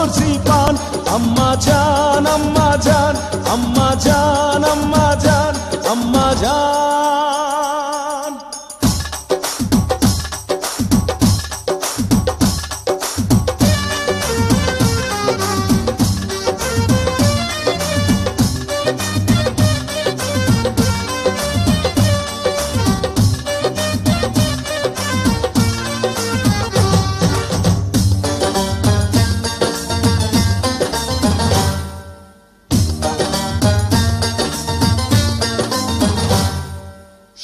করছি পান। আম্মা জান আম্মা জান আম্মা জান আম্মা জান আম্মা জান।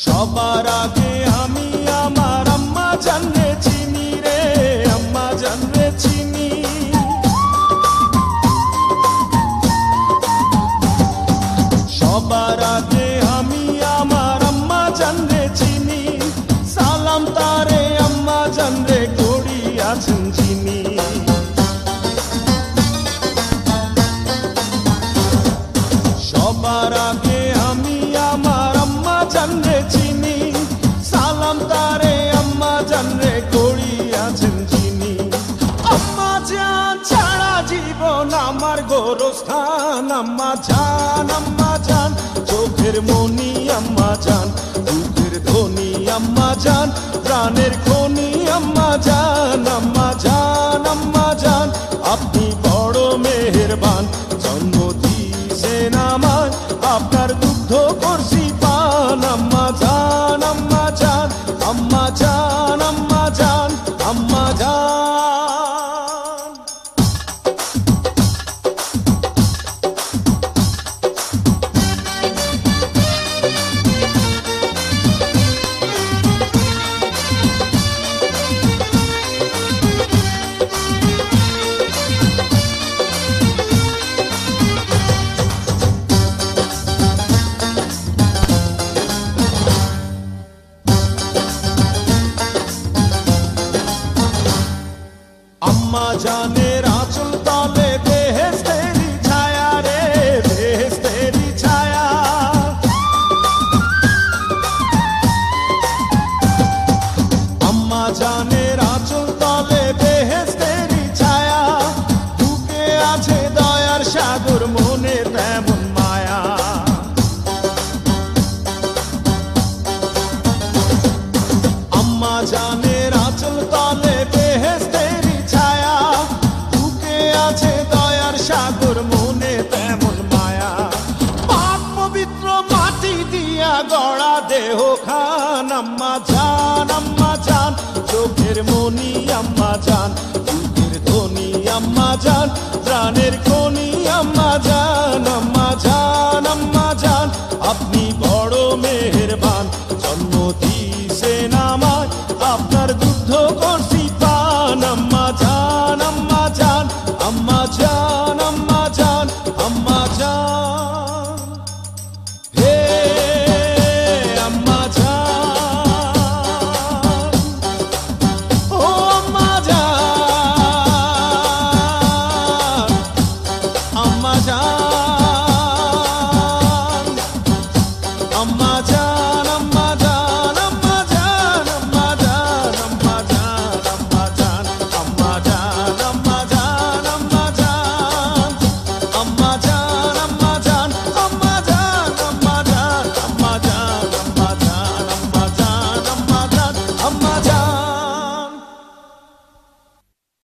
সবার আগে আমি আমার আম্মা জানরে চিনি রে, আম্মা জানরে চিনি। সবার আগে আমি আমার আম্মা জানরে চিনি, সালাম তারে আম্মা জানরে করিয়াছেন চিনি। সবার আগে আমি আমার আম্মা জানরে চিনি, সালাম তারে আম্মা জানরে করিয়াছেন চিনি। আম্মা জান ছাড়া জীবন আমার গোরস্থান। আম্মা জান চোখের মনি আম্মা জান, দুধের ধনী আম্মা জান, প্রাণের খনি আম্মা জান। আম্মা জান আপনি বড় মেহেরবান, জন্ম দিয়েছেন আমায় আপনার দুগ্ধ করছি পান। আম্মা জান আম্মা জান আম্মা জান আম্মা জান আম্মা জান। আম্মা জানের আঁচল তলে বেহেশতেরি ছায়া রে, বেহেশতেরি ছায়া। আম্মা জানের আঁচল তলে বেহেশতেরি ছায়া, বুকে আছে দয়ার সাগর মনে তেমন মায়া। আম্মা জানের আঁচল তলে বেহেশতেরি ছায়া, বুকে আছে দয়ার সাগর মনে তেমন মায়া। পাক পবিত্র মাটি দিয়া গড়া দেহ খান। আম্মা জান চোখের মনি আম্মা জান, দুধের ধনী আম্মা জান, প্রাণের খনি আম্মা জান। আম্মা